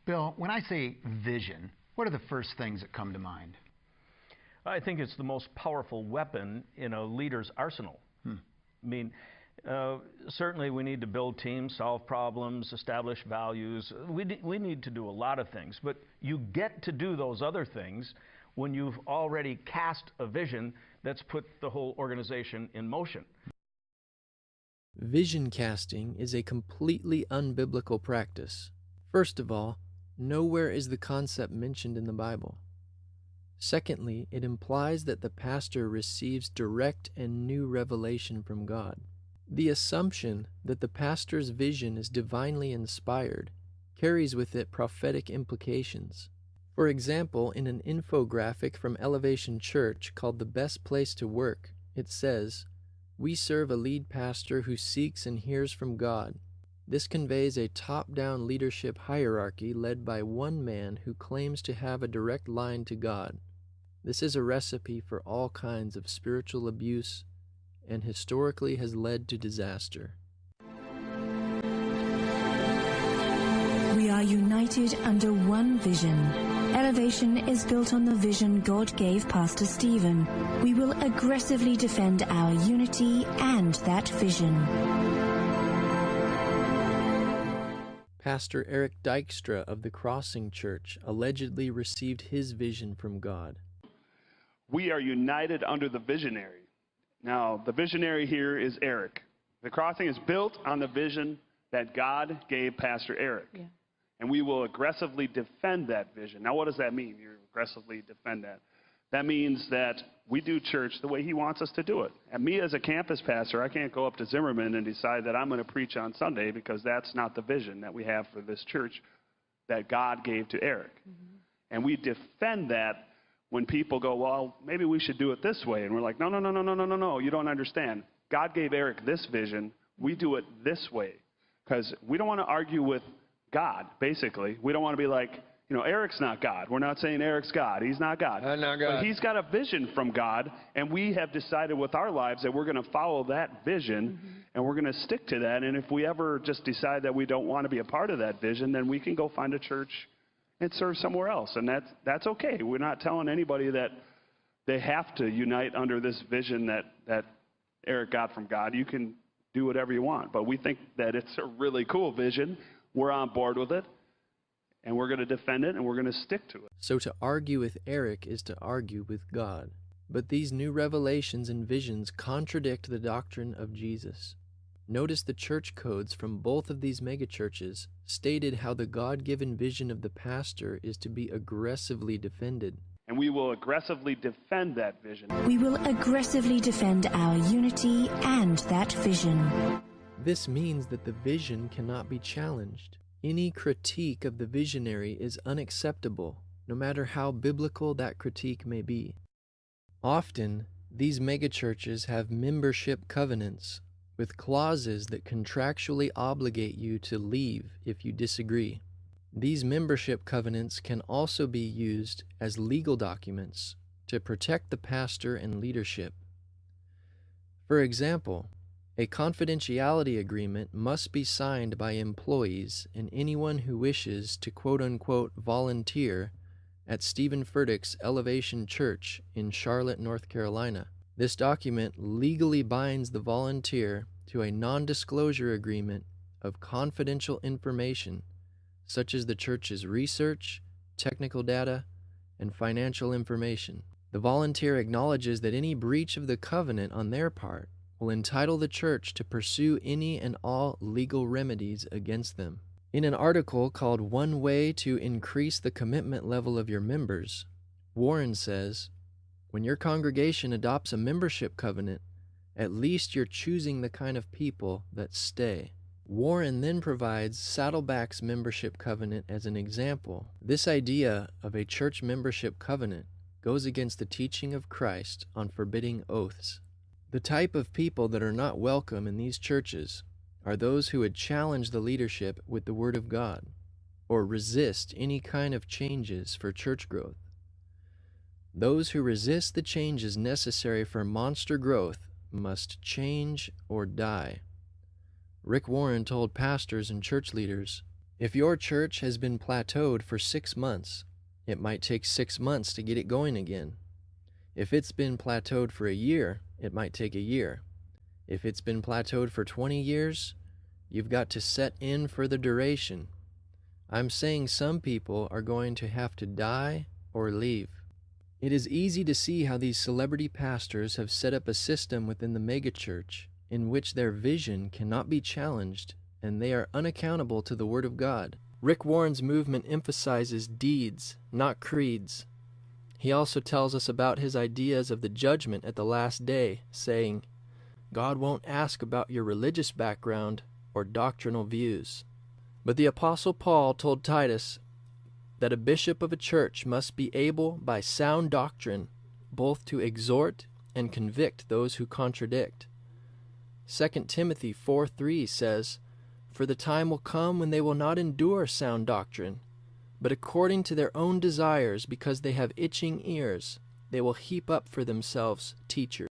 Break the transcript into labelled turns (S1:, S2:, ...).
S1: Bill, when I say vision, what are the first things that come to mind?
S2: I think it's the most powerful weapon in a leader's arsenal. I mean, certainly we need to build teams, solve problems, establish values. We need to do a lot of things, but you get to do those other things when you've already cast a vision that's put the whole organization in motion.
S3: Vision casting is a completely unbiblical practice. First of all, nowhere is the concept mentioned in the Bible. Secondly, it implies that the pastor receives direct and new revelation from God. The assumption that the pastor's vision is divinely inspired carries with it prophetic implications. For example, in an infographic from Elevation Church called The Best Place to Work, it says, "We serve a lead pastor who seeks and hears from God. This conveys a top-down leadership hierarchy led by one man who claims to have a direct line to God. This is a recipe for all kinds of spiritual abuse and historically has led to disaster."
S4: We are united under one vision. Elevation is built on the vision God gave Pastor Stephen. We will aggressively defend our unity and that vision.
S3: Pastor Eric Dykstra of the Crossing Church allegedly received his vision from God.
S5: We are united under the visionary. Now, the visionary here is Eric. The Crossing is built on the vision that God gave Pastor Eric. Yeah. And we will aggressively defend that vision. Now, what does that mean? You aggressively defend that. That means that we do church the way he wants us to do it. And me as a campus pastor, I can't go up to Zimmerman and decide that I'm going to preach on Sunday because that's not the vision that we have for this church that God gave to Eric. And we defend that when people go, well, maybe we should do it this way. And we're like, no, you don't understand. God gave Eric this vision. We do it this way because we don't want to argue with God, basically. We don't want to be like, Eric's not God. We're not saying Eric's God. He's not God.
S6: Not God.
S5: But he's got a vision from God, and we have decided with our lives that we're going to follow that vision, and we're going to stick to that. And if we ever just decide that we don't want to be a part of that vision, then we can go find a church and serve somewhere else. And that's okay. We're not telling anybody that they have to unite under this vision that Eric got from God. You can do whatever you want. But we think that it's a really cool vision. We're on board with it, and we're going to defend it, and we're going to stick to it.
S3: So to argue with Eric is to argue with God. But these new revelations and visions contradict the doctrine of Jesus. Notice the church codes from both of these megachurches stated how the God-given vision of the pastor is to be aggressively defended.
S5: And we will aggressively defend that vision.
S4: We will aggressively defend our unity and that vision.
S3: This means that the vision cannot be challenged. Any critique of the visionary is unacceptable, no matter how biblical that critique may be. Often, these megachurches have membership covenants with clauses that contractually obligate you to leave if you disagree. These membership covenants can also be used as legal documents to protect the pastor and leadership. For example, a confidentiality agreement must be signed by employees and anyone who wishes to quote-unquote volunteer at Stephen Furtick's Elevation Church in Charlotte, North Carolina. This document legally binds the volunteer to a non-disclosure agreement of confidential information such as the church's research, technical data, and financial information. The volunteer acknowledges that any breach of the covenant on their part will entitle the church to pursue any and all legal remedies against them. In an article called "One Way to Increase the Commitment Level of Your Members," Warren says, "When your congregation adopts a membership covenant, at least you're choosing the kind of people that stay." Warren then provides Saddleback's membership covenant as an example. This idea of a church membership covenant goes against the teaching of Christ on forbidding oaths. The type of people that are not welcome in these churches are those who would challenge the leadership with the Word of God or resist any kind of changes for church growth. Those who resist the changes necessary for monster growth must change or die. Rick Warren told pastors and church leaders, If your church has been plateaued for 6 months, it might take 6 months to get it going again. If it's been plateaued for a year, it might take a year. If it's been plateaued for 20 years, you've got to set in for the duration. I'm saying some people are going to have to die or leave. It is easy to see how these celebrity pastors have set up a system within the megachurch in which their vision cannot be challenged and they are unaccountable to the Word of God. Rick Warren's movement emphasizes deeds, not creeds. He also tells us about his ideas of the judgment at the last day, saying, God won't ask about your religious background or doctrinal views. But the Apostle Paul told Titus that a bishop of a church must be able by sound doctrine both to exhort and convict those who contradict. 2 Timothy 4:3 says, For the time will come when they will not endure sound doctrine, but according to their own desires, because they have itching ears, they will heap up for themselves teachers.